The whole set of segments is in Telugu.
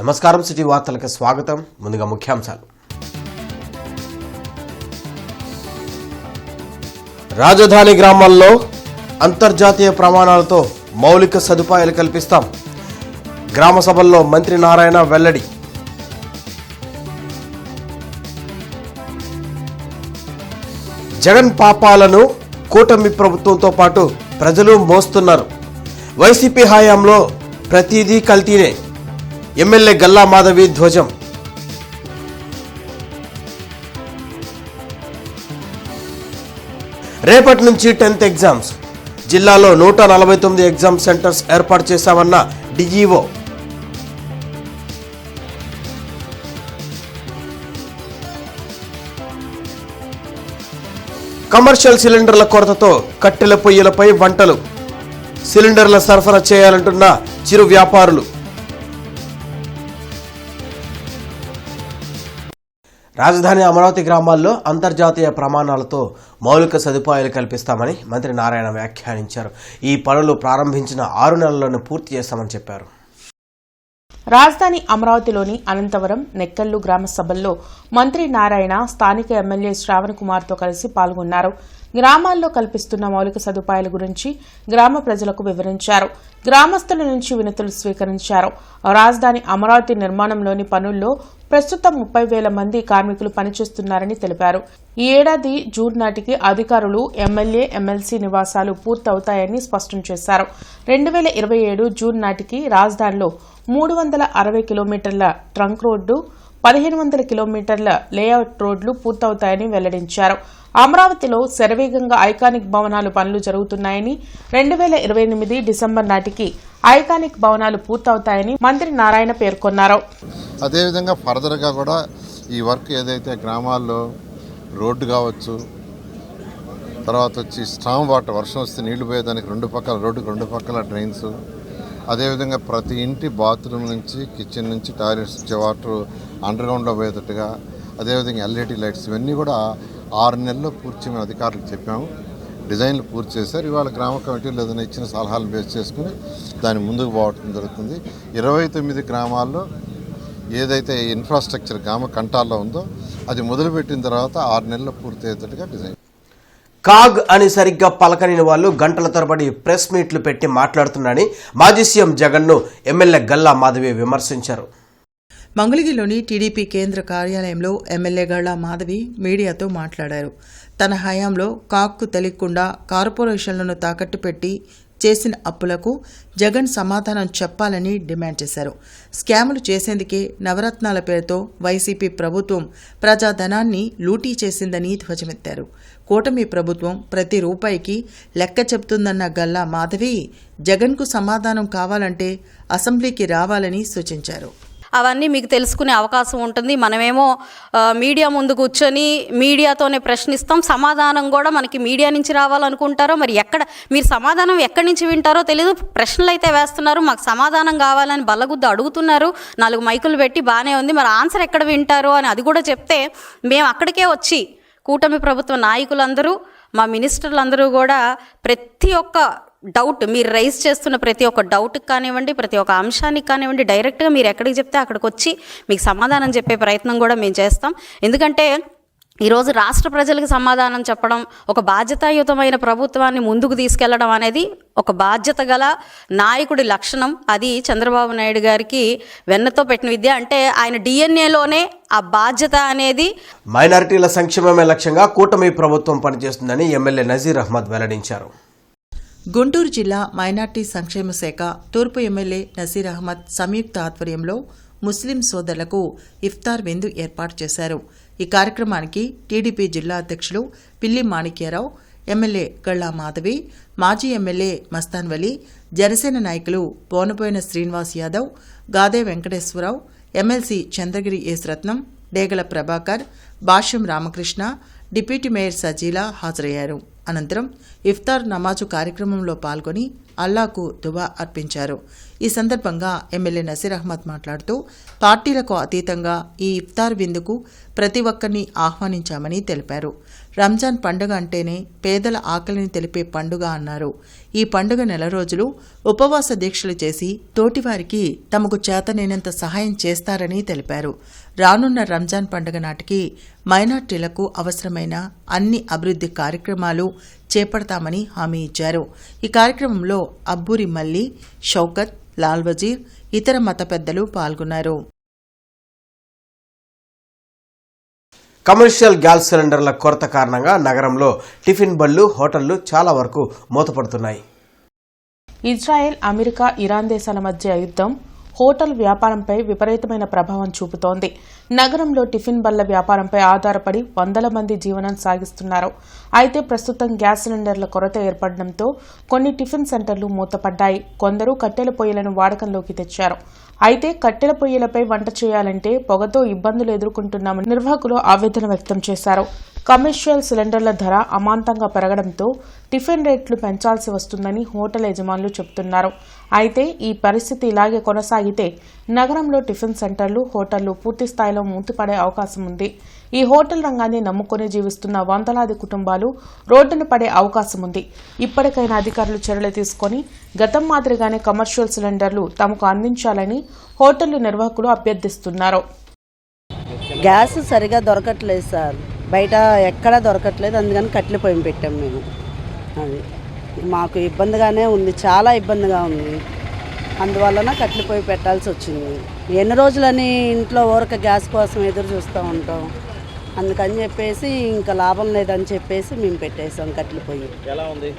నమస్కారం, సిటీ వార్తలకు స్వాగతం. ముందుగా ముఖ్యాంశాలు. రాజధాని గ్రామాల్లో అంతర్జాతీయ ప్రమాణాలతో మౌలిక సదుపాయాలు కల్పిస్తాం. గ్రామ సభల్లో మంత్రి నారాయణ వెల్లడి. జగన్ పాపాలను కూటమి ప్రభుత్వంతో పాటు ప్రజలు మోస్తున్నారు. వైసీపీ హయాంలో ప్రతిదీ కల్తీనే. ఎమ్మెల్యే గల్లా మాధవి ధ్వజం. రేపటి నుంచి 10th ఎగ్జామ్స్. జిల్లాలో 149 ఎగ్జామ్ సెంటర్స్ ఏర్పాటు చేశామన్న డిఈఓ. కమర్షియల్ సిలిండర్ల కొరతతో కట్టెల పొయ్యిలపై వంటలు. సిలిండర్ల సరఫరా చేయాలంటున్న చిరు వ్యాపారులు. రాజధాని అమరావతి గ్రామాల్లో అంతర్జాతీయ ప్రమాణాలతో మౌలిక సదుపాయాలు కల్పిస్తామని మంత్రి నారాయణ వ్యాఖ్యానించారు. ఈ పనులు ప్రారంభించిన 6 నెలల్లోనే పూర్తి చేస్తామని చెప్పారు. రాజధాని అమరావతిలోని అనంతవరం, నెక్కల్లు గ్రామ సభల్లో మంత్రి నారాయణ స్థానిక ఎమ్మెల్యే శ్రావణ్ కుమార్తో కలిసి పాల్గొన్నారు. గ్రామాల్లో కల్పిస్తున్న మౌలిక సదుపాయాల గురించి గ్రామ ప్రజలకు వివరించారు. గ్రామస్తుల నుంచి వినతులు స్వీకరించారు. రాజధాని అమరావతి నిర్మాణంలోని పనుల్లో ప్రస్తుతం 30,000 మంది కార్మికులు పనిచేస్తున్నారని తెలిపారు. ఈ ఏడాది జూన్ నాటికి అధికారులు ఎమ్మెల్యే, ఎమ్మెల్సీ నివాసాలు పూర్తవుతాయని స్పష్టం చేశారు. 2027 జూన్ నాటికి రాజధానిలో 360 కిలోమీటర్ల ట్రంక్ రోడ్డు, 1500 కిలోమీటర్ల లేఅవుట్ రోడ్లు పూర్తవుతాయని వెల్లడించారు. అమరావతిలో శరవేగంగా ఐకానిక్ భవనాలు పనులు జరుగుతున్నాయని, 2028 డిసెంబర్ నాటికి ఐకానిక్ భవనాలు పూర్తవుతాయని మంత్రి నారాయణ పేర్కొన్నారు. అదేవిధంగా ఫర్దర్గా కూడా ఈ వర్క్ ఏదైతే గ్రామాల్లో రోడ్డు కావచ్చు, తర్వాత వచ్చి స్టామ్ వాటర్, వర్షం వస్తే నీళ్లు పోయేదానికి రోడ్డుకు రెండు పక్కల డ్రైన్స్, అదేవిధంగా ప్రతి ఇంటి బాత్రూమ్ నుంచి, కిచెన్ నుంచి, టాయిలెట్స్ నుంచి వాటర్ అండర్గ్రౌండ్లో పోయేటట్టుగా, అదేవిధంగా ఎల్ఈడి లైట్స్, ఇవన్నీ కూడా 6 నెలల్లో పూర్తి మేము అధికారులకు చెప్పాము. డిజైన్లు పూర్తి చేశారు. ఇవాళ గ్రామ కమిటీలు ఏదైనా ఇచ్చిన సలహాలను బేస్ చేసుకుని దాన్ని ముందుకు పోవటం జరుగుతుంది. 29 గ్రామాల్లో ఏదైతే ఇన్ఫ్రాస్ట్రక్చర్ గ్రామ కంటాల్లో ఉందో అది మొదలుపెట్టిన తర్వాత 6 నెలల్లో పూర్తి అయ్యేటట్టుగా డిజైన్. కాగ్ అని సరిగ్గా పలకని వాళ్ళు గంటల తరబడి ప్రెస్ మీట్లు పెట్టి మాట్లాడుతున్నారని మాజీ సీఎం జగన్ను ఎమ్మెల్యే గల్లా మాధవి విమర్శించారు. మంగళగిరిలోని టీడీపీ కేంద్ర కార్యాలయంలో ఎమ్మెల్యే గల్లా మాధవి మీడియాతో మాట్లాడారు. తన హయాంలో కాగ్కు తెలియకుండా కార్పొరేషన్లను తాకట్టు పెట్టి చేసిన అప్పులకు జగన్ సమాధానం చెప్పాలని డిమాండ్ చేశారు. స్కాములు చేసేందుకే నవరత్నాల పేరుతో వైసీపీ ప్రభుత్వం ప్రజాధనాన్ని లూటీ చేసిందని ధ్వజమెత్తారు. కూటమి ప్రభుత్వం ప్రతి రూపాయికి లెక్క చెబుతుందన్న గల్లా మాధవి జగన్కు సమాధానం కావాలంటే అసెంబ్లీకి రావాలని సూచించారు. అవన్నీ మీకు తెలుసుకునే అవకాశం ఉంటుంది. మనమేమో మీడియా ముందు కూర్చొని మీడియాతోనే ప్రశ్నిస్తాం, సమాధానం కూడా మనకి మీడియా నుంచి రావాలనుకుంటారో మరి మీరు సమాధానం ఎక్కడి నుంచి వింటారో తెలియదు. ప్రశ్నలు అయితే వేస్తున్నారు, మాకు సమాధానం కావాలని బల్లగుద్దు అడుగుతున్నారు. 4 మైకులు పెట్టి బాగానే ఉంది, మరి ఆన్సర్ ఎక్కడ వింటారో అని అది కూడా చెప్తే మేము అక్కడికే వచ్చి కూటమి ప్రభుత్వ నాయకులందరూ, మా మినిస్టర్లందరూ కూడా ప్రతి ఒక్క డౌట్, మీరు రైజ్ చేస్తున్న ప్రతి ఒక్క డౌట్కి కానివ్వండి, ప్రతి ఒక్క అంశానికి కానివ్వండి, డైరెక్ట్గా మీరు ఎక్కడికి చెప్తే అక్కడికి వచ్చి మీకు సమాధానం చెప్పే ప్రయత్నం కూడా మేము చేస్తాం. ఎందుకంటే ఈరోజు రాష్ట్ర ప్రజలకు సమాధానం చెప్పడం, ఒక బాధ్యతాయుతమైన ప్రభుత్వాన్ని ముందుకు తీసుకెళ్లడం అనేది ఒక బాధ్యత గల నాయకుడి లక్షణం. అది చంద్రబాబు నాయుడు గారికి వెన్నతో పెట్టిన విద్య. అంటే ఆయన డిఎన్ఏలోనే ఆ బాధ్యత అనేది. మైనారిటీల సంక్షేమమే లక్ష్యంగా కూటమి ప్రభుత్వం పనిచేస్తుందని ఎమ్మెల్యే నజీర్ అహ్మద్ వెల్లడించారు. గుంటూరు జిల్లా మైనార్టీ సంక్షేమ శాఖ తూర్పు ఎమ్మెల్యే నజీర్ అహ్మద్ సంయుక్త ఆధ్వర్యంలో ముస్లిం సోదరులకు ఇఫ్తార్ విందు ఏర్పాటు చేశారు. ఈ కార్యక్రమానికి టీడీపీ జిల్లా అధ్యక్షులు పిల్లి మాణిక్యారావు, ఎమ్మెల్యే గల్లా మాధవి, మాజీ ఎమ్మెల్యే మస్తాన్ వలీ, జనసేన నాయకులు పోనపోయిన శ్రీనివాస్ యాదవ్, గాదే వెంకటేశ్వరరావు, ఎమ్మెల్సీ చంద్రగిరి యేసురత్నం, డేగల ప్రభాకర్, భాష్యం రామకృష్ణ, డిప్యూటీ మేయర్ సజీలా హాజరయ్యారు. అనంతరం ఇఫ్తార్ నమాజు కార్యక్రమంలో పాల్గొని అల్లాకు దువా అర్పించారు. ఈ సందర్భంగా ఎమ్మెల్యే నజీర్ అహ్మద్ మాట్లాడుతూ పార్టీలకు అతీతంగా ఈ ఇఫ్తార్ విందుకు ప్రతి ఒక్కరిని ఆహ్వానించామని తెలిపారు. రంజాన్ పండుగ అంటేనే పేదల ఆకలిని తెలిపే పండుగ అన్నారు. ఈ పండుగ నెల రోజులు ఉపవాస దీక్షలు చేసి తోటివారికి తమకు చేతనైనంత సహాయం చేస్తారని తెలిపారు. రానున్న రంజాన్ పండుగ నాటికి మైనార్టీలకు అవసరమైన అన్ని అభివృద్ధి కార్యక్రమాలు చేపడతామని హామీ ఇచ్చారు. ఈ కార్యక్రమంలో అబ్బూరి మల్లి, షౌకత్, లాల్ వజీర్, ఇతర మత పెద్దలు పాల్గొన్నారు. కమర్షియల్ గ్యాస్ సిలిండర్ల కొరత కారణంగా నగరంలో టిఫిన్ బళ్లు, హోటళ్లు చాలా వరకు మూతపడుతున్నాయి. ఇజ్రాయెల్, అమెరికా, ఇరాన్ దేశాల మధ్య యుద్ధం హోటల్ వ్యాపారంపై విపరీతమైన ప్రభావం చూపుతోంది. నగరంలో టిఫిన్ బళ్ల వ్యాపారంపై ఆధారపడి వందల మంది జీవనం సాగిస్తున్నారు. అయితే ప్రస్తుతం గ్యాస్ సిలిండర్ల కొరత ఏర్పడడంతో కొన్ని టిఫిన్ సెంటర్లు మూతపడ్డాయి. కొందరు కట్టెల పొయ్యిలను వాడకంలోకి తెచ్చారు. అయితే కట్టెల పొయ్యిలపై వంట చేయాలంటే పొగతో ఇబ్బందులు ఎదుర్కొంటున్నామని నిర్వాహకులు ఆవేదన వ్యక్తం చేశారు. కమర్షియల్ సిలిండర్ల ధర అమాంతంగా పెరగడంతో టిఫిన్ రేట్లు పెంచాల్సి వస్తుందని హోటల్ యజమానులు చెబుతున్నారు. అయితే ఈ పరిస్థితి ఇలాగే కొనసాగితే నగరంలో టిఫిన్ సెంటర్లు, హోటళ్లు పూర్తి స్థాయిలో మూతపడే అవకాశం ఉంది. ఈ హోటల్ రంగాన్ని నమ్ముకుని జీవిస్తున్న వందలాది కుటుంబాలు రోడ్డున పడే అవకాశం ఉంది. ఇప్పటికైనా అధికారులు చర్యలు తీసుకుని గతం మాదిరిగానే కమర్షియల్ సిలిండర్లు తమకు అందించాలని హోటళ్ల నిర్వాహకులు అభ్యర్థిస్తున్నారు. గ్యాస్ సరిగా దొరకట్లేదు సార్, బయట ఎక్కడా దొరకట్లేదు. అందుకని కట్టెల పొయ్యి పెట్టాం మేము. అది మాకు ఇబ్బందిగానే ఉంది, చాలా ఇబ్బందిగా ఉంది. అందువలన కట్టెల పొయ్యి పెట్టాల్సి వచ్చింది. ఎన్ని రోజులని ఇంట్లో ఊరక గ్యాస్ కోసం ఎదురు చూస్తూ ఉంటాం. అందుకని చెప్పేసి ఇంకా లాభం లేదని చెప్పేసి మేము పెట్టేసాం కట్టెల పొయ్యి. ఎలా ఉంది?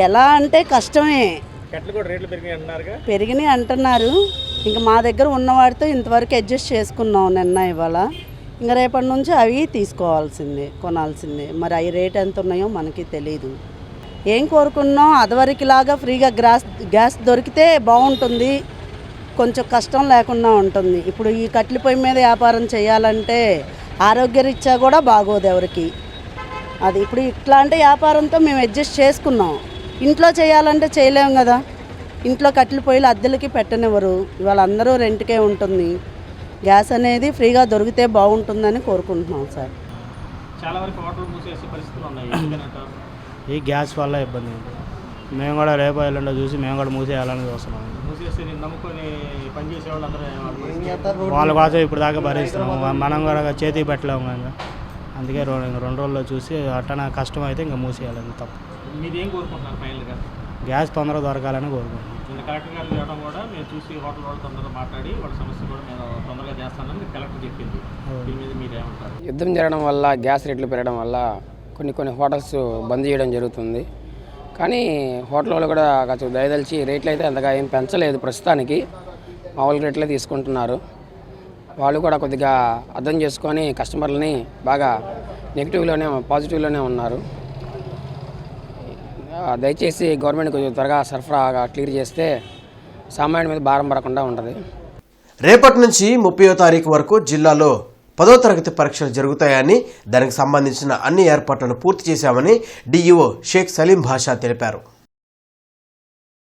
ఎలా అంటే కష్టమే. కట్టెలు కూడా రేట్లు పెరిగినాయి అంటున్నారు. ఇంకా మా దగ్గర ఉన్నవాడితో ఇంతవరకు అడ్జస్ట్ చేసుకున్నాం నిన్న ఇవాళ. ఇంకా రేపటి నుంచి అవి తీసుకోవాల్సిందే, కొనాల్సిందే. మరి అవి రేట్ ఎంత ఉన్నాయో మనకి తెలియదు. ఏం కోరుకున్నాం, అదివరకులాగా ఫ్రీగా గ్యాస్ దొరికితే బాగుంటుంది, కొంచెం కష్టం లేకుండా ఉంటుంది. ఇప్పుడు ఈ కట్టెల పొయ్యి మీద వ్యాపారం చేయాలంటే ఆరోగ్యరీత్యా కూడా బాగోదు ఎవరికి. అది ఇప్పుడు ఇట్లాంటి వ్యాపారంతో మేము అడ్జస్ట్ చేసుకున్నాం. ఇంట్లో చేయాలంటే చేయలేము కదా. ఇంట్లో కట్టెల పొయ్యిలు అద్దెలకి పెట్టనివ్వరు. ఇవాళ అందరూ రెంట్కే ఉంటుంది. గ్యాస్ అనేది ఫ్రీగా దొరికితే బాగుంటుందని కోరుకుంటున్నాం సార్. చాలా వరకు హోటల్ మూసేసే పరిస్థితులు ఉన్నాయి. ఈ గ్యాస్ వల్ల ఇబ్బంది. మేము కూడా రేపు ఎల్లుండో చూసి మేము కూడా మూసేయాలని చూస్తున్నాం. మూసేసి నమ్ముకొని పనిచేసే వాళ్ళ కోసం ఇప్పుడు దాకా భరిస్తున్నాం. మనం కూడా చేతికి పెట్టలేము కదా. అందుకే 2 రోజుల్లో చూసి అట్టన కష్టం అయితే ఇంకా మూసేయాలని తప్ప. మీరు ఏం కోరుకుంటున్నారు ఫైనల్గా? గ్యాస్ తొందరగా దొరకాలని కోరుకుంటున్నాం. కలెక్టర్ గారు చేయడం కూడా మేము చూసి హోటల్ వాళ్ళు తొందరగా మాట్లాడి వాళ్ళ సమస్య కూడా మేము తొందరగా చేస్తానని కలెక్టర్ చెప్పింది. దీని మీద మీరు ఏమంటారు? యుద్ధం జరగడం వల్ల గ్యాస్ రేట్లు పెరగడం వల్ల కొన్ని హోటల్స్ బంద్ చేయడం జరుగుతుంది. కానీ హోటల్ వాళ్ళు కూడా కొంచెం దయదలిచి రేట్లు అయితే అంతగా ఏం పెంచలేదు. ప్రస్తుతానికి మామూలు రేట్లే తీసుకుంటున్నారు. వాళ్ళు కూడా కొద్దిగా అర్థం చేసుకొని కస్టమర్లని బాగా పాజిటివ్లోనే ఉన్నారు. దయచేసి గవర్నమెంట్ కొంచెం త్వరగా సరఫరా క్లియర్ చేస్తే సామాన్యుడి మీద భారం పడకుండా ఉంటుంది. రేపటి నుంచి 30వ తారీఖు వరకు జిల్లాలో 10వ తరగతి పరీక్షలు జరుగుతాయని, దానికి సంబంధించిన అన్ని ఏర్పాట్లను పూర్తి చేశామని డిఈఓ షేక్ సలీం భాషా తెలిపారు.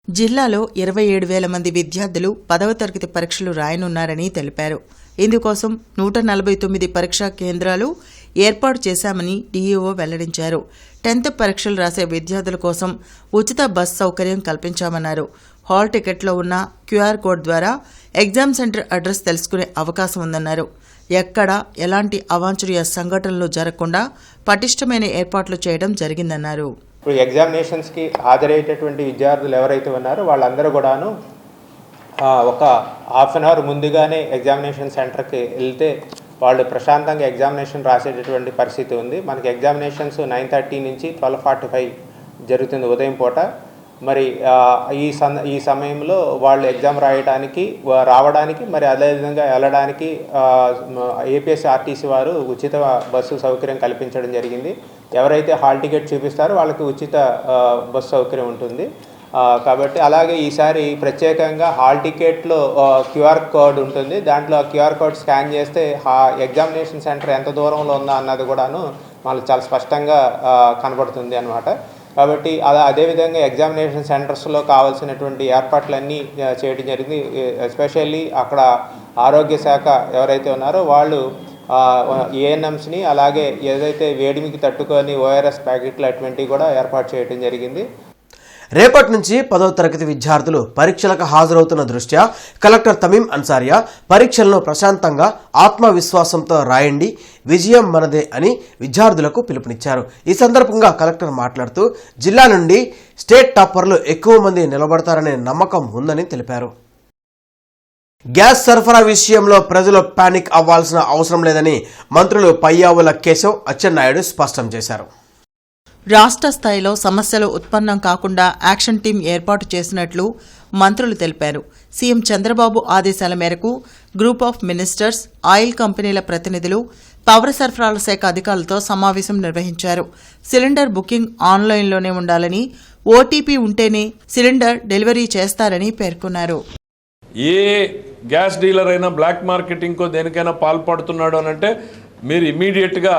జిల్లాలో 27,000 మంది విద్యార్థులు 10వ తరగతి పరీక్షలు రాయనున్నారని తెలిపారు. ఇందుకోసం 149 పరీక్షా కేంద్రాలు ఏర్పాటు చేశామని డీఈఓ వెల్లడించారు. 10th పరీక్షలు రాసే విద్యార్థుల కోసం ఉచిత బస్ సౌకర్యం కల్పించామన్నారు. హాల్ టికెట్లో ఉన్న క్యూఆర్ కోడ్ ద్వారా ఎగ్జామ్ సెంటర్ అడ్రస్ తెలుసుకునే అవకాశం ఉందన్నారు. ఎక్కడ ఎలాంటి అవాంఛనీయ సంఘటనలు జరగకుండా పటిష్టమైన ఏర్పాట్లు చేయడం జరిగిందన్నారు. ఇప్పుడు ఎగ్జామినేషన్స్కి హాజరయ్యేటటువంటి విద్యార్థులు ఎవరైతే ఉన్నారో వాళ్ళందరూ కూడాను ఒక హాఫ్ అన్ అవర్ ముందుగానే ఎగ్జామినేషన్ సెంటర్కి వెళ్తే వాళ్ళు ప్రశాంతంగా ఎగ్జామినేషన్ రాసేటటువంటి పరిస్థితి ఉంది. మనకి ఎగ్జామినేషన్స్ 9:30 నుంచి 12:45 జరుగుతుంది ఉదయం పూట. మరి ఈ సమయంలో వాళ్ళు ఎగ్జామ్ రావడానికి మరి అదేవిధంగా వెళ్ళడానికి ఏపీఎస్ఆర్టీసీ వారు ఉచిత బస్సు సౌకర్యం కల్పించడం జరిగింది. ఎవరైతే హాల్ టికెట్ చూపిస్తారో వాళ్ళకి ఉచిత బస్సు సౌకర్యం ఉంటుంది. కాబట్టి అలాగే ఈసారి ప్రత్యేకంగా హాల్ టికెట్లో క్యూఆర్ కోడ్ ఉంటుంది. దాంట్లో క్యూఆర్ కోడ్ స్కాన్ చేస్తే ఎగ్జామినేషన్ సెంటర్ ఎంత దూరంలో ఉందా అన్నది కూడాను మనకు చాలా స్పష్టంగా కనబడుతుంది అన్నమాట. కాబట్టి అదేవిధంగా ఎగ్జామినేషన్ సెంటర్స్లో కావాల్సినటువంటి ఏర్పాట్లన్నీ చేయడం జరిగింది. ఎస్పెషల్లీ అక్కడ ఆరోగ్య శాఖ ఎవరైతే ఉన్నారో వాళ్ళు ఏఎన్ఎంస్ని, అలాగే ఏదైతే వేడిమికి తట్టుకొని ఓఆర్ఎస్ ప్యాకెట్లు అటువంటివి కూడా ఏర్పాటు చేయడం జరిగింది. రేపటి నుంచి 10వ తరగతి విద్యార్థులు పరీక్షలకు హాజరవుతున్న దృష్ట్యా కలెక్టర్ తమీం అన్సారియా పరీక్షలను ప్రశాంతంగా ఆత్మవిశ్వాసంతో రాయండి, విజయం మనదే అని విద్యార్థులకు పిలుపునిచ్చారు. ఈ సందర్భంగా కలెక్టర్ మాట్లాడుతూ జిల్లా నుండి స్టేట్ టాపర్లు ఎక్కువ మంది నిలబడతారనే నమ్మకం ఉందని తెలిపారు. గ్యాస్ సరఫరా విషయంలో ప్రజలు పానిక్ అవ్వాల్సిన అవసరం లేదని మంత్రులు పయ్యావుల కేశవ్, అచ్చెన్నాయుడు స్పష్టం చేశారు. రాష్ట్ర స్థాయిలో సమస్యలు ఉత్పన్నం కాకుండా యాక్షన్ టీం ఏర్పాటు చేసినట్లు మంత్రులు తెలిపారు. సీఎం చంద్రబాబు ఆదేశాల మేరకు గ్రూప్ ఆఫ్ మినిస్టర్స్, ఆయిల్ కంపెనీల ప్రతినిధులు, పౌర సరఫరాల శాఖ అధికారులతో సమావేశం నిర్వహించారు. సిలిండర్ బుకింగ్ ఆన్లైన్లోనే ఉండాలని, ఓటీపీ ఉంటేనే సిలిండర్ డెలివరీ చేస్తారని పేర్కొన్నారు. ఏ గ్యాస్ డీలర్ అయినా బ్లాక్ మార్కెటింగ్కో దేనికైనా పాల్పడుతున్నాడు అనంటే మీరు ఇమీడియట్గా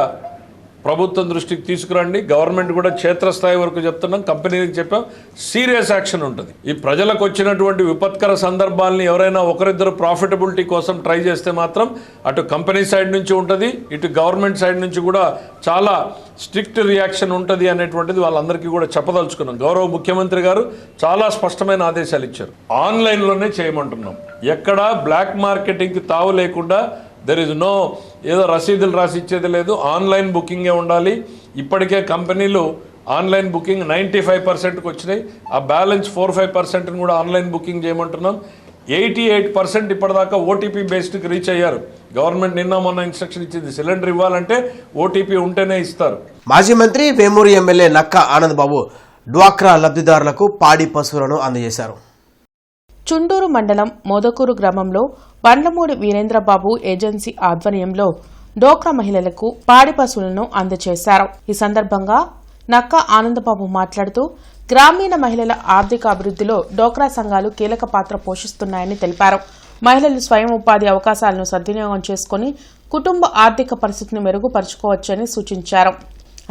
ప్రభుత్వం దృష్టికి తీసుకురండి. గవర్నమెంట్ కూడా క్షేత్రస్థాయి వరకు చెప్తున్నాం, కంపెనీలకు చెప్పాం, సీరియస్ యాక్షన్ ఉంటుంది. ఈ ప్రజలకు వచ్చినటువంటి విపత్కర సందర్భాలని ఎవరైనా ఒకరిద్దరు ప్రాఫిటబిలిటీ కోసం ట్రై చేస్తే మాత్రం అటు కంపెనీ సైడ్ నుంచి ఉంటుంది, ఇటు గవర్నమెంట్ సైడ్ నుంచి కూడా చాలా స్ట్రిక్ట్ రియాక్షన్ ఉంటుంది అనేటువంటిది వాళ్ళందరికీ కూడా చెప్పదలుచుకున్నాం. గౌరవ ముఖ్యమంత్రి గారు చాలా స్పష్టమైన ఆదేశాలు ఇచ్చారు. ఆన్లైన్లోనే చేయమంటున్నాం. ఎక్కడా బ్లాక్ మార్కెటింగ్కి తావు లేకుండా, దెర్ ఇస్ నో ఏదో రసీదులు రాసి ఇచ్చేది లేదు, ఆన్లైన్ బుకింగే ఉండాలి. ఇప్పటికే కంపెనీలు ఆన్లైన్ బుకింగ్ 95%కి వచ్చినాయి. ఆ బ్యాలెన్స్ 4-5%ని కూడా ఆన్లైన్ బుకింగ్ చేయమంటున్నాం. 88% ఇప్పటిదాకా ఓటీపీ బేస్డ్కి రీచ్ అయ్యారు. గవర్నమెంట్ నిన్న మొన్న ఇన్స్ట్రక్షన్ ఇచ్చింది, సిలిండర్ ఇవ్వాలంటే ఓటీపీ ఉంటేనే ఇస్తారు. మాజీ మంత్రి వేమూరు ఎమ్మెల్యే నక్కా ఆనందబాబు డ్వాక్రా లబ్ధిదారులకు పాడి పశువులను అందజేశారు. చుండూరు మండలం మోదకూరు గ్రామంలో బండ్లమూడి వీరేంద్రబాబు ఏజెన్సీ ఆధ్వర్యంలో డోక్రా మహిళలకు పాడి పశువులను అందజేశారు. ఈ సందర్భంగా నక్కా ఆనందబాబు మాట్లాడుతూ గ్రామీణ మహిళల ఆర్థిక అభివృద్ధిలో డోక్రా సంఘాలు కీలక పాత్ర పోషిస్తున్నాయని తెలిపారు. మహిళలు స్వయం ఉపాధి అవకాశాలను సద్వినియోగం చేసుకుని కుటుంబ ఆర్థిక పరిస్థితిని మెరుగుపరుచుకోవచ్చని సూచించారు.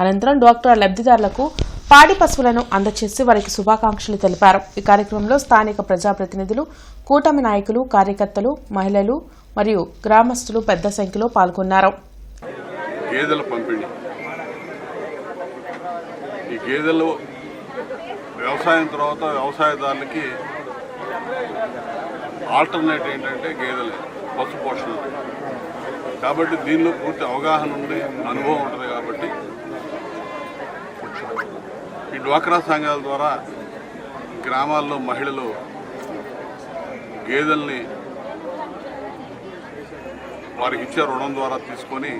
అనంతరం డ్వాక్రా లబ్ధిదారులకు పాడి పశువులను అందజేసి వారికి శుభాకాంక్షలు తెలిపారు. ఈ కార్యక్రమంలో స్థానిక ప్రజాప్రతినిధులు, కూటమి నాయకులు, కార్యకర్తలు, మహిళలు మరియు గ్రామస్తులు పెద్ద సంఖ్యలో పాల్గొన్నారు. గేదెల పంపిణీ, ఈ గేదెలు వ్యవసాయం తర్వాత వ్యవసాయదారులకి ఆల్టర్నేట్ ఏంటంటే గేదెలే, పశు పోషణ. కాబట్టి దీనిలో పూర్తి అవగాహన ఉండి అనుభవం ఉంటుంది. కాబట్టి ఈ డ్వాక్రా సంఘాల ద్వారా గ్రామాల్లో మహిళలు గేదెల్ని వారికి ఇచ్చే రుణం ద్వారా తీసుకొని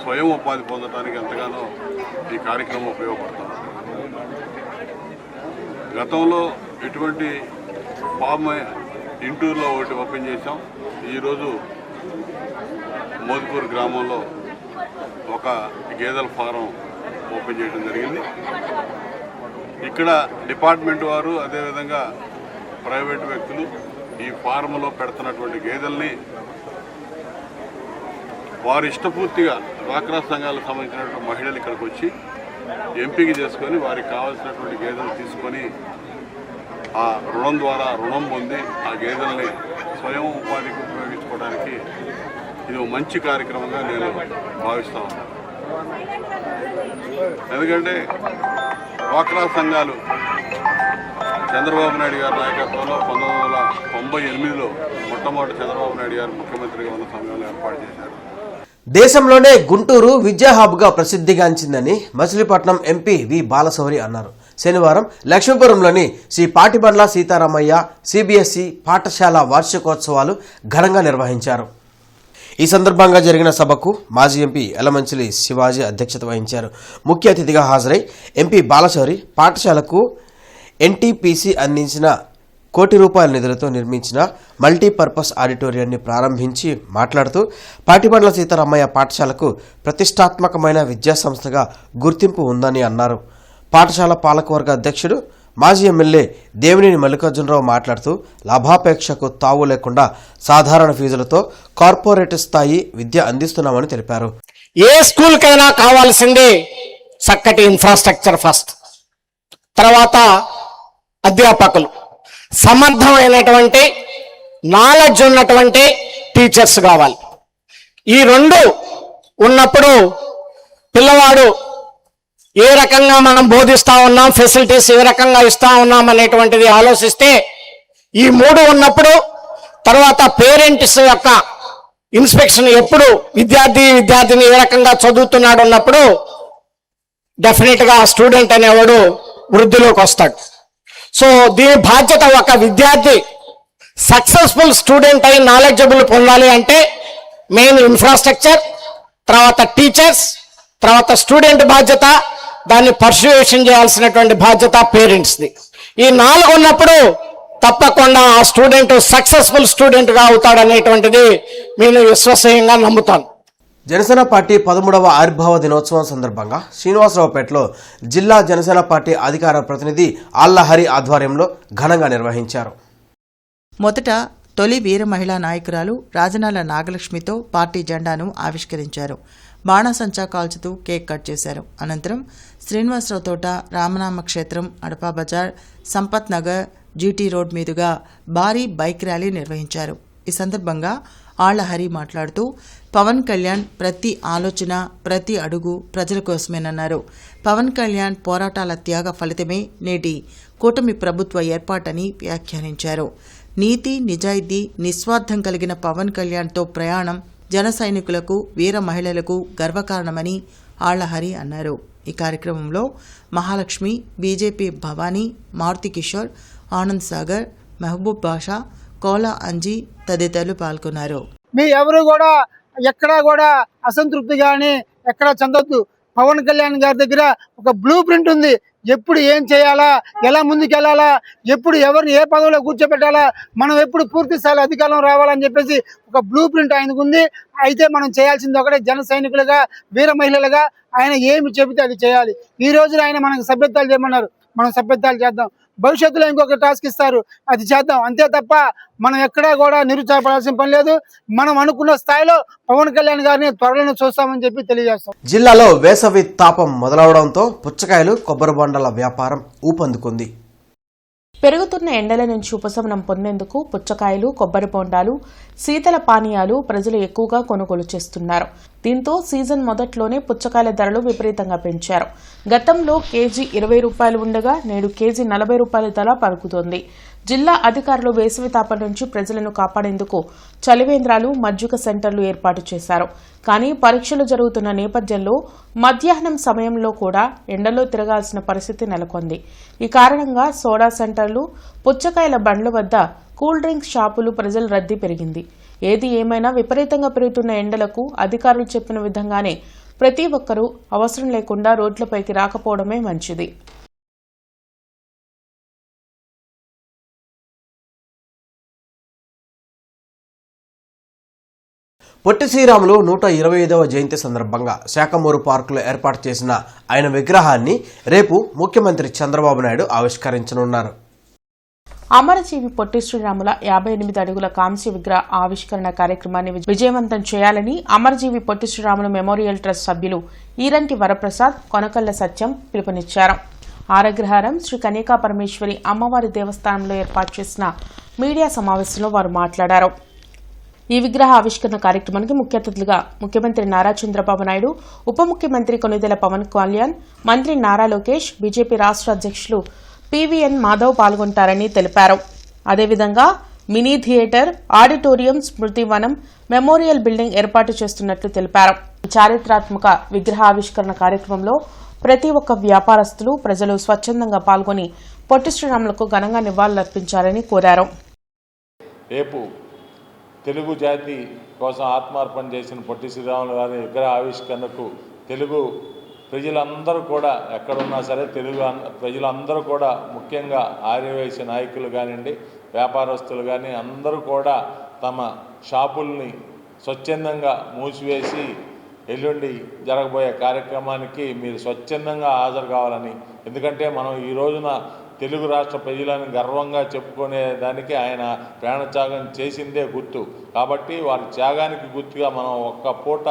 స్వయం ఉపాధి పొందడానికి ఎంతగానో ఈ కార్యక్రమం ఉపయోగపడుతుంది. గతంలో ఇటువంటి ఫామ్ ఇంటూరులో ఒకటి ఓపెన్ చేశాం. ఈరోజు మోదుకూరు గ్రామంలో ఒక గేదెల ఫారం ఓపెన్ చేయడం జరిగింది. ఇక్కడ డిపార్ట్మెంట్ వారు, అదేవిధంగా ప్రైవేట్ వ్యక్తులు ఈ ఫారంలో పెడుతున్నటువంటి గేదెల్ని వారు ఇష్టపూర్తిగా డ్వాక్రా సంఘాలకు సంబంధించినటువంటి మహిళలు ఇక్కడికి వచ్చి ఎంపిక చేసుకొని వారికి కావాల్సినటువంటి గేదెలు తీసుకొని ఆ రుణం ద్వారా రుణం పొంది ఆ గేదెల్ని స్వయం ఉపాధికి ఉపయోగించుకోవడానికి ఇది మంచి కార్యక్రమంగా నేను భావిస్తా ఉన్నాను. ఎందుకంటే డ్వాక్రా సంఘాలు చంద్రబాబు నాయుడు గారి నాయకత్వంలో 1998లో మొట్టమొదటి చంద్రబాబు నాయుడు గారు ముఖ్యమంత్రిగా ఉన్న సమయంలో ఏర్పాటు చేశారు. దేశంలోనే గుంటూరు విద్యా హబ్గా ప్రసిద్ధిగాంచిందని మచిలీపట్నం ఎంపీ వి బాలశౌరి అన్నారు. శనివారం లక్ష్మీపురంలోని శ్రీ పాటిబండ్ల సీతారామయ్య సిబిఎస్ఈ పాఠశాల వార్షికోత్సవాలు ఘనంగా నిర్వహించారు. ఈ సందర్భంగా జరిగిన సభకు మాజీ ఎంపీ యలమంచిలి శివాజీ అధ్యక్షత వహించారు. ముఖ్య అతిథిగా హాజరై ఎంపీ బాలశౌరి పాఠశాలకు ఎన్టీపీసీ అందించిన ₹1 నిధులతో నిర్మించిన మల్టీపర్పస్ ఆడిటోరియాన్ని ప్రారంభించి మాట్లాడుతూ పాటిబండ్ల సీతారామయ్య పాఠశాలకు ప్రతిష్టాత్మకమైన విద్యాసంస్థగా గుర్తింపు ఉందని అన్నారు. పాఠశాల పాలకవర్గ అధ్యక్షుడు మాజీ ఎమ్మెల్యే దేవినేని మల్లికార్జునరావు మాట్లాడుతూ లాభాపేక్షకు తావు లేకుండా సాధారణ ఫీజులతో కార్పొరేట్ స్థాయి విద్య అందిస్తున్నామని తెలిపారు. ఏ స్కూల్కైనా కావాల్సింది చక్కటి ఇన్ఫ్రాస్ట్రక్చర్ ఫస్ట్, తర్వాత అధ్యాపకులు, సమర్థమైనటువంటి నాలెడ్జ్ ఉన్నటువంటి టీచర్స్ కావాలి. ఈ రెండు ఉన్నప్పుడు పిల్లవాడు ఏ రకంగా మనం బోధిస్తా ఉన్నాం, ఫెసిలిటీస్ ఏ రకంగా ఇస్తా ఉన్నాం అనేటువంటిది ఆలోచిస్తే ఈ మూడు ఉన్నప్పుడు తర్వాత పేరెంట్స్ యొక్క ఇన్స్పెక్షన్ ఎప్పుడు విద్యార్థిని ఏ రకంగా చదువుతున్నాడు ఉన్నప్పుడు డెఫినెట్గా స్టూడెంట్ అనేవాడు వృద్ధిలోకి వస్తాడు. సో దీని బాధ్యత ఒక విద్యార్థి సక్సెస్ఫుల్ స్టూడెంట్ అయి నాలెడ్జబుల్ పొందాలి అంటే మెయిన్ ఇన్ఫ్రాస్ట్రక్చర్, తర్వాత టీచర్స్, తర్వాత స్టూడెంట్ బాధ్యత, దాన్ని పర్సుయేషన్ చేయాల్సినటువంటి బాధ్యత పేరెంట్స్ది. ఈ 4 ఉన్నప్పుడు తప్పకుండా ఆ స్టూడెంట్ సక్సెస్ఫుల్ స్టూడెంట్గా అవుతాడనేటువంటిది నేను విశ్వసనీయంగా నమ్ముతాను. జనసేన పార్టీ 13వ ఆవిర్భావ దినోత్సవం సందర్భంగా శ్రీనివాసరావుపేటలో జిల్లా జనసేన పార్టీ అధికార ప్రతినిధి ఆళ్లహరి ఆధ్వర్యంలో ఘనంగా నిర్వహించారు. మొదట తొలి వీర మహిళా నాయకురాలు రాజనాల నాగలక్ష్మితో పార్టీ జెండాను ఆవిష్కరించారు. బాణాసంచా కాల్చుతూ కేక్ కట్ చేశారు. అనంతరం శ్రీనివాసరావు తోట, రామనామ క్షేత్రం, అడపా బజార్, సంపత్ నగర్, జీటీ రోడ్ మీదుగా భారీ బైక్ ర్యాలీ నిర్వహించారు. ఈ సందర్భంగా ఆళ్లహరి మాట్లాడుతూ పవన్ కళ్యాణ్ ప్రతి ఆలోచన, ప్రతి అడుగు ప్రజల కోసమేనన్నారు. పవన్ కళ్యాణ్ పోరాటాల త్యాగ ఫలితమే నేటి కూటమి ప్రభుత్వ ఏర్పాటని వ్యాఖ్యానించారు. నీతి, నిజాయితీ, నిస్వార్థం కలిగిన పవన్ కళ్యాణ్తో ప్రయాణం జన సైనికులకు, వీర మహిళలకు గర్వకారణమని ఆళ్లహరి అన్నారు. ఈ కార్యక్రమంలో మహాలక్ష్మి, బీజేపీ భవానీ, మారుతి కిషోర్, ఆనంద్ సాగర్, మహబూబ్ బాషా, కోలా అంజీ తదితరులు పాల్గొన్నారు. మీ ఎవరు కూడా ఎక్కడా కూడా అసంతృప్తి కానీ ఎక్కడా చెందొద్దు. పవన్ కళ్యాణ్ గారి దగ్గర ఒక బ్లూ ప్రింట్ ఉంది. ఎప్పుడు ఏం చేయాలా, ఎలా ముందుకెళ్లాలా, ఎప్పుడు ఎవరిని ఏ పదవిలో కూర్చోబెట్టాలా, మనం ఎప్పుడు పూర్తి స్థాయి అధికారం రావాలని చెప్పేసి ఒక బ్లూ ప్రింట్ ఆయనకు ఉంది. అయితే మనం చేయాల్సింది ఒకటే, జన సైనికులుగా, వీర మహిళలుగా ఆయన ఏమి చెబితే అది చేయాలి. ఈ రోజున ఆయన మనకు సభ్యత్వాలు చేయమన్నారు, మనం సభ్యత్వాలు చేద్దాం. భవిష్యత్తులో ఇంకొక టాస్క్ ఇస్తారు, అది చేద్దాం. అంతే తప్ప మనం ఎక్కడా కూడా నిరుత్సాహపడాల్సిన పని లేదు. మనం అనుకున్న స్థాయిలో పవన్ కళ్యాణ్ గారిని త్వరలో చూస్తామని చెప్పి తెలియజేస్తాం. జిల్లాలో వేసవి తాపం మొదలవడంతో పుచ్చకాయలు, కొబ్బరి బొండాల వ్యాపారం ఊపందుకుంది. పెరుగుతున్న ఎండల నుంచి ఉపశమనం పొందేందుకు పుచ్చకాయలు, కొబ్బరి బొండాలు, శీతల పానీయాలు ప్రజలు ఎక్కువగా కొనుగోలు చేస్తున్నారు. దీంతో సీజన్ మొదట్లోనే పుచ్చకాయల ధరలు విపరీతంగా పెంచారు. గతంలో కేజీ 20 రూపాయలు ఉండగా నేడు కేజీ 40 రూపాయల ధర పలుకుతోంది. జిల్లా అధికారులు వేసవి తాపం నుంచి ప్రజలను కాపాడేందుకు చలివేంద్రాలు, మజ్జిగ సెంటర్లు ఏర్పాటు చేశారు. కానీ పరీక్షలు జరుగుతున్న నేపథ్యంలో మధ్యాహ్నం సమయంలో కూడా ఎండలో తిరగాల్సిన పరిస్థితి నెలకొంది. ఈ కారణంగా సోడా సెంటర్లు, పుచ్చకాయల బండ్ల వద్ద కూల్ డ్రింక్స్ షాపులు ప్రజల రద్దీ పెరిగింది. ఏది ఏమైనా విపరీతంగా పెరుగుతున్న ఎండలకు అధికారులు చెప్పిన విధంగానే ప్రతి ఒక్కరూ అవసరం లేకుండా రోడ్లపైకి రాకపోవడమే మంచిది. పొట్టి శ్రీరాములు 125వ జయంతి సందర్భంగా శాఖమూరు పార్కులో ఏర్పాటు చేసిన ఆయన విగ్రహాన్ని రేపు ముఖ్యమంత్రి చంద్రబాబు నాయుడు ఆవిష్కరించనున్నారు. అమరజీవి పొట్టి శ్రీరాముల 58 అడుగుల కాంస్య విగ్రహ ఆవిష్కరణ కార్యక్రమాన్ని విజయవంతం చేయాలని అమరజీవి పొట్టి శ్రీరాములు మెమోరియల్ ట్రస్ట్ సభ్యులు ఈరంటి వరప్రసాద్, కొనకళ్ల సత్యం పిలుపునిచ్చారు. ఆరగ్రహారం శ్రీ కన్యకా పరమేశ్వరి అమ్మవారి దేవస్థానంలో ఏర్పాటు చేసిన మీడియా సమావేశంలో వారు మాట్లాడారు. ఈ విగ్రహ ఆవిష్కరణ కార్యక్రమానికి ముఖ్య అతిథులుగా ముఖ్యమంత్రి నారా చంద్రబాబు నాయుడు, ఉప ముఖ్యమంత్రి కొనిదెల పవన్ కళ్యాణ్, మంత్రి నారా లోకేష్, బీజేపీ రాష్ట్ర అధ్యక్షులు పీవీఎన్ మాధవ్ పాల్గొంటారని తెలిపారు. అదేవిధంగా మినీ థియేటర్, ఆడిటోరియం, స్మృతి వనం, మెమోరియల్ బిల్డింగ్ ఏర్పాటు చేస్తున్నట్లు తెలిపారు. చారిత్రాత్మక విగ్రహ ఆవిష్కరణ కార్యక్రమంలో ప్రతి ఒక్క వ్యాపారస్తులు, ప్రజలు స్వచ్ఛందంగా పాల్గొని పొట్టి శ్రీరాములకు ఘనంగా నివాళులర్పించాలని కోరారు. రేపు తెలుగు జాతి కోసం ఆత్మార్పణ చేసిన పొట్టి శ్రీరాములు గారి విగ్రహ ఆవిష్కరణకు తెలుగు ప్రజలందరూ కూడా ఎక్కడున్నా సరే తెలుగు ప్రజలందరూ కూడా ముఖ్యంగా ఆర్యవైశ్య నాయకులు కానివ్వండి, వ్యాపారస్తులు కానీ అందరూ కూడా తమ షాపుల్ని స్వచ్ఛందంగా మూసివేసి ఎల్లుండి జరగబోయే కార్యక్రమానికి మీరు స్వచ్ఛందంగా హాజరు కావాలని. ఎందుకంటే మనం ఈ రోజున తెలుగు రాష్ట్ర ప్రజలను గర్వంగా చెప్పుకునే దానికి ఆయన ప్రాణత్యాగం చేసిందే గుర్తు. కాబట్టి వారి త్యాగానికి గుర్తుగా మనం ఒక్క పూట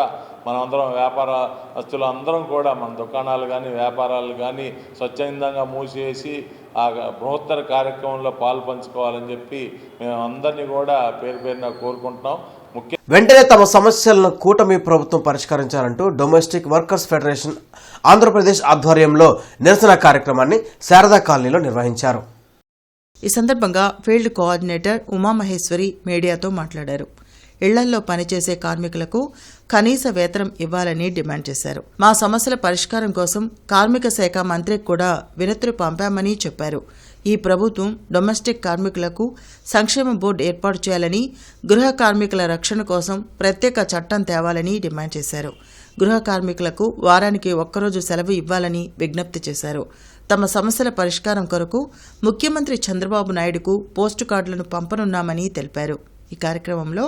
మనమందరం వ్యాపారస్తులు అందరం కూడా మన దుకాణాలు కానీ వ్యాపారాలు కానీ స్వచ్ఛందంగా మూసివేసి ఆ బృహత్తర కార్యక్రమంలో పాలు పంచుకోవాలని చెప్పి మేము అందరినీ కూడా పేరు పేరున కోరుకుంటున్నాం. వెంటనే తమ సమస్యలను కూటమి ప్రభుత్వం పరిష్కరించాలంటూ డొమెస్టిక్ వర్కర్స్ ఫెడరేషన్ ఆంధ్రప్రదేశ్ ఆధ్వర్యంలో నిరసన కార్యక్రమాన్ని శారదా కాలనీలో నిర్వహించారు. ఈ సందర్భంగా ఫీల్డ్ కోఆర్డినేటర్ ఉమామహేశ్వరి మీడియాతో మాట్లాడారు. ఇళ్లల్లో పనిచేసే కార్మికులకు కనీస వేతనం ఇవ్వాలని డిమాండ్ చేశారు. మా సమస్యల పరిష్కారం కోసం కార్మిక శాఖ మంత్రికి కూడా వినతులు పంపామని చెప్పారు. ఈ ప్రభుత్వం డొమెస్టిక్ కార్మికులకు సంక్షేమ బోర్డు ఏర్పాటు చేయాలని, గృహ కార్మికుల రక్షణ కోసం ప్రత్యేక చట్టం తేవాలని డిమాండ్ చేశారు. గృహ కార్మికులకు వారానికి ఒక్కరోజు సెలవు ఇవ్వాలని విజ్ఞప్తి చేశారు. తమ సమస్యల పరిష్కారం కొరకు ముఖ్యమంత్రి చంద్రబాబు నాయుడుకు పోస్టు కార్డులను పంపనున్నామని తెలిపారు. ఈ కార్యక్రమంలో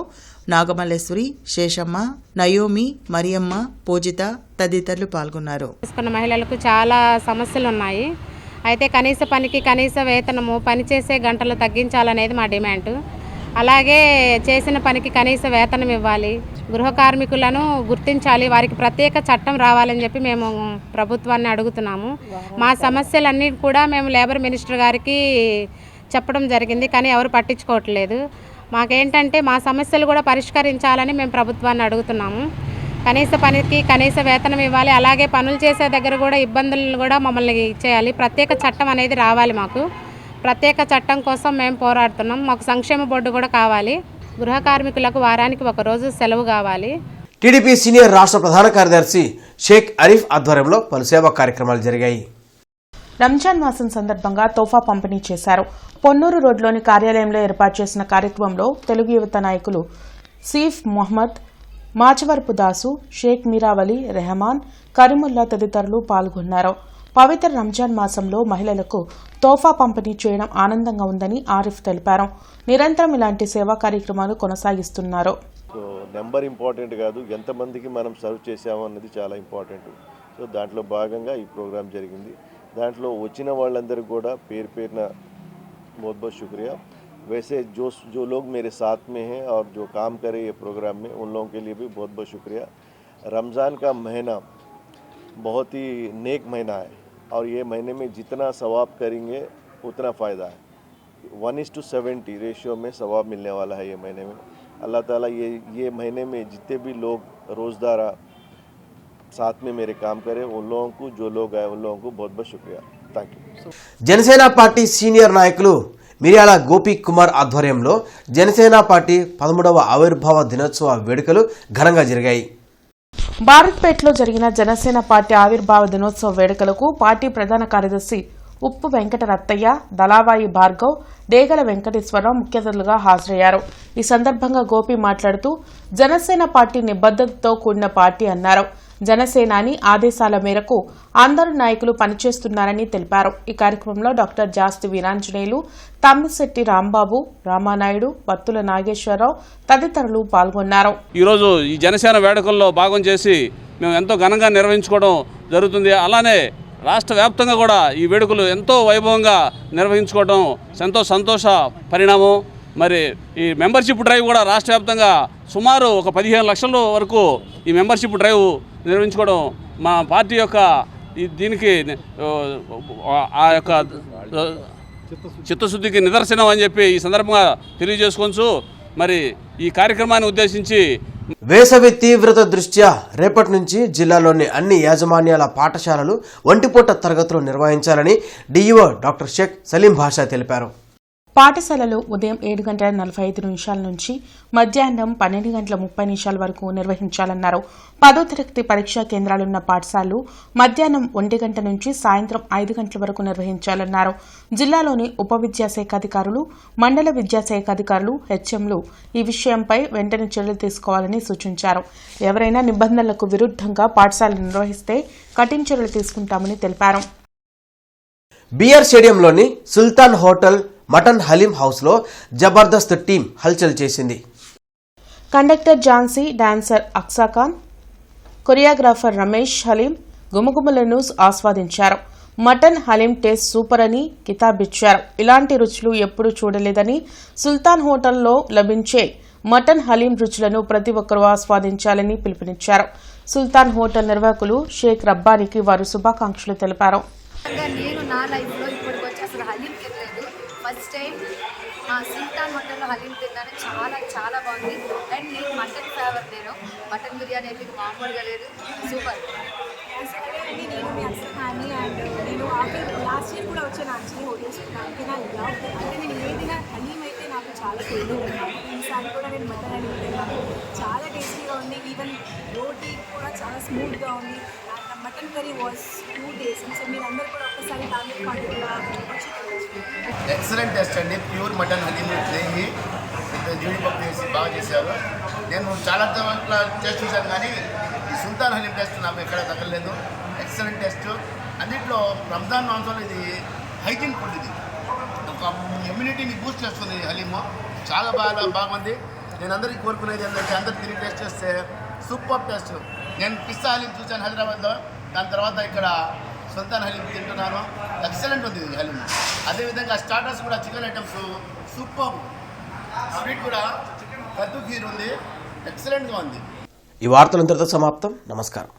నాగమల్లేశ్వరి, శేషమ్మ, నయోమి, మరియమ్మ, పూజిత తదితరులు పాల్గొన్నారు. మహిళలకు చాలా సమస్యలు ఉన్నాయి. అయితే కనీస పనికి కనీస వేతనము, పనిచేసే గంటలు తగ్గించాలనేది మా డిమాండ్. అలాగే చేసిన పనికి కనీస వేతనం ఇవ్వాలి, గృహ కార్మికులను గుర్తించాలి, వారికి ప్రత్యేక చట్టం రావాలని చెప్పి మేము ప్రభుత్వాన్ని అడుగుతున్నాము. మా సమస్యలన్నీ కూడా మేము లేబర్ మినిస్టర్ గారికి చెప్పడం జరిగింది, కానీ ఎవరు పట్టించుకోవట్లేదు. మాకేంటంటే మా సమస్యలు కూడా పరిష్కరించాలని మేము ప్రభుత్వాన్ని అడుగుతున్నాము. కనీస పనికి కనీస వేతనం ఇవ్వాలి, అలాగే పనులు చేసే దగ్గర కూడా ఇబ్బందులను కూడా మమ్మల్ని ఇచ్చేయాలి. ప్రత్యేక చట్టం అనేది రావాలి. మాకు ప్రత్యేక చట్టం కోసం మేము పోరాడుతున్నాం. మాకు సంక్షేమ బోర్డు కూడా కావాలి. గృహ కార్మికులకు వారానికి ఒక రోజు సెలవు కావాలి. టీడీపీ సీనియర్ రాష్ట్ర ప్రధాన కార్యదర్శి షేక్ అరీఫ్ ఆధ్వర్యంలో పలు సేవా కార్యక్రమాలు జరిగాయి. రంజాన్ మాసం సందర్భంగా తోఫా పంపిణీ చేశారు. పొన్నూరు రోడ్లోని కార్యాలయంలో ఏర్పాటు చేసిన కార్యక్రమంలో తెలుగు యువత నాయకులు సీఫ్ మొహమ్మద్, మాచవరపు దాసు, షేక్ మీరావలి, రెహమాన్, కరీముల్లా తదితరులు పాల్గొన్నారు. పవిత్ర రంజాన్ మాసంలో మహిళలకు తోఫా పంపిణీ చేయడం ఆనందంగా ఉందని ఆరిఫ్ తెలిపారు. నిరంతరం ఇలాంటి సేవా కార్యక్రమాలు కొనసాగిస్తున్నారు. నెంబర్ ఇంపార్టెంట్ కాదు, ఎంతమందికి మనం సర్వ్ చేసాము అన్నది చాలా ఇంపార్టెంట్. సో దాంట్లో భాగంగా ఈ ప్రోగ్రాం జరిగింది. దాంట్లో వచ్చిన వాళ్ళందరూ కూడా పేరు పేరున बहुत बहुत शुक्रिया. वैसे जो लोग मेरे साथ में हैं और जो काम करे ये प्रोग्राम में, उन लोगों के लिए भी बहुत बहुत शुक्रिया. रमज़ान का महीना बहुत ही नेक महीना है और ये महीने में जितना सवाब करेंगे उतना फ़ायदा है. 1:70 रेशियो में सवाब मिलने वाला है ये महीने में. अल्लाह ताला ये महीने में जितने भी लोग रोज़दारा साथ में मेरे काम करें, उन लोगों को, जो लोग आए उन लोगों को बहुत बहुत शुक्रिया. Thank you. Janasena party senior నాయకులు మిర్యాల గోపి కుమార్ ఆధ్వర్యంలో జనసేన పార్టీ 13వ ఆవిర్భావ దినోత్సవ వేడుకలు ఘనంగా జరిగాయి. భారత్పేటలో జరిగిన జనసేన పార్టీ ఆవిర్భావ దినోత్సవ వేడుకలకు పార్టీ ప్రధాన కార్యదర్శి ఉప్పు వెంకట రత్తయ్య, దళావాయి భార్గవ్, డేగల వెంకటేశ్వరరావు ముఖ్య అతిథులుగా హాజరయ్యారు. ఈ సందర్భంగా గోపి మాట్లాడుతూ జనసేన పార్టీ నిబద్ధతతో కూడిన పార్టీ అన్నారు. జనసేనాని ఆదేశాల మేరకు అందరు నాయకులు పనిచేస్తున్నారని తెలిపారు. ఈ కార్యక్రమంలో డాక్టర్ జాస్తి వీరాంజనేయులు, తమ్మిశెట్టి రాంబాబు, రామానాయుడు, వత్తుల నాగేశ్వరరావు తదితరులు పాల్గొన్నారు. ఈరోజు ఈ జనసేన వేడుకల్లో భాగం చేసి మేము ఎంతో ఘనంగా నిర్వహించుకోవడం జరుగుతుంది. అలానే రాష్ట్ర వ్యాప్తంగా కూడా ఈ వేడుకలు ఎంతో వైభవంగా నిర్వహించుకోవడం ఎంతో సంతోష పరిణామం. మరి ఈ మెంబర్షిప్ డ్రైవ్ కూడా రాష్ట్ర వ్యాప్తంగా సుమారు ఒక 15 లక్షల వరకు ఈ మెంబర్షిప్ డ్రైవ్ నిర్వహించుకోవడం మా పార్టీ యొక్క దీనికి ఆ యొక్క చిత్తశుద్ధికి నిదర్శనం అని చెప్పి ఈ సందర్భంగా తెలియజేసుకోవచ్చు. మరి ఈ కార్యక్రమాన్ని ఉద్దేశించి వేసవి తీవ్రత దృష్ట్యా రేపటి నుంచి జిల్లాలోని అన్ని యాజమాన్యాల పాఠశాలలు ఒంటిపూట తరగతులు నిర్వహించాలని డీఈఓ డాక్టర్ షేక్ సలీం భాషా తెలిపారు. పాఠశాలలు ఉదయం 7:45 నుంచి మధ్యాహ్నం 12:30 వరకు నిర్వహించాలన్నారు. 10వ తరగతి పరీక్షా కేంద్రాలున్న పాఠశాలలు మధ్యాహ్నం 1 గంట నుంచి సాయంత్రం 5 గంటల వరకు నిర్వహించాలన్నారు. జిల్లాలోని ఉప విద్యాశాఖ అధికారులు, మండల విద్యాశాఖ అధికారులు, హెచ్ఎంలు ఈ విషయంపై వెంటనే చర్యలు తీసుకోవాలని సూచించారు. ఎవరైనా నిబంధనలకు విరుద్ధంగా పాఠశాలలు నిర్వహిస్తే కఠిన చర్యలు తీసుకుంటామని తెలిపారు. బీఆర్ స్టేడియంలోని సుల్తాన్ హోటల్ మటన్ హలీం హౌస్లో జబర్దస్త్ టీం హల్చల్ చేసింది. Conductor Jhansi, dancer Aqsa Khan, choreographer Ramesh haleem గుమగుమలను ఆస్వాదించారు. మటన్ హలీం టేస్ట్ సూపర్ అని కితాబిచ్చారు. ఇలాంటి రుచులు ఎప్పుడూ చూడలేదని, సుల్తాన్ హోటల్లో లభించే మటన్ హలీం రుచులను ప్రతి ఒక్కరూ ఆస్వాదించాలని పిలుపునిచ్చారు. సుల్తాన్ హోటల్ నిర్వాహకులు షేక్ రబ్బానికి వారు శుభాకాంక్షలు తెలిపారు. నేను నా లైఫ్లో ఇప్పటికి వచ్చి అసలు హలీం తినలేదు. ఫస్ట్ టైం సుల్తాన్ హోటల్లో హలీం తిన్నాను, చాలా చాలా బాగుంది. అండ్ నేను మటన్ ఫేవర్, నేను మటన్ బిర్యానీ అయితే మామూలుగా లేదు, సూపర్. నేను మీ అక్సర్ హాని అండ్ నేను లాస్ట్ ఇయర్ కూడా వచ్చాను యాక్చువల్లీ హోటల్స్ అంటే నా లవ్ అంటే నేను ఏదైనా హలీం అయితే నాకు చాలా ఫేవరెట్ ఉన్నాను. ఈసారి కూడా నేను మటన్ హలీం తిన్నాను, చాలా టేస్టీగా ఉంది. ఈవెన్ రోటీ కూడా చాలా స్మూత్గా ఉంది. And mutton curry was 2 days. So మీరందరూ కూడా ఒక్కసారి ఫ్యామిలీ పార్టీ కూడా వచ్చి ఎక్సలెంట్ టేస్ట్ అండి. ప్యూర్ మటన్ హలీం నెయ్యి జీడిపప్పు వేసి బాగా చేశారు. నేను చాలా టేస్ట్ చూశాను కానీ ఈ సుల్తాన్ హలీం టేస్ట్ నాకు ఎక్కడ తగ్గలేదు. Excellent taste. అన్నింటిలో రంజాన్ మాంసంలో ఇది హైజీన్ ఫుడ్, ఇది ఒక ఇమ్యూనిటీని బూస్ట్ చేస్తుంది హలీము. చాలా బాగుంది. నేను అందరికీ కోరుకునేది ఏంటంటే అందరు తిరిగి టేస్ట్ చేస్తే సూపర్ టేస్ట్. నేను పిస్తా హలీం చూశాను హైదరాబాద్లో, దాని తర్వాత ఇక్కడ సుల్తాన్ హలీం తింటున్నాను. ఎక్సలెంట్ ఉంది ఇది హలీం. అదేవిధంగా స్టార్టర్స్ కూడా చికెన్ ఐటమ్స్ సూపర్. స్వీట్ కూడా కద్దు ఖీర్ ఉంది, ఎక్సలెంట్గా ఉంది. ఈ వార్తలు ఇంతటితో సమాప్తం. నమస్కారం.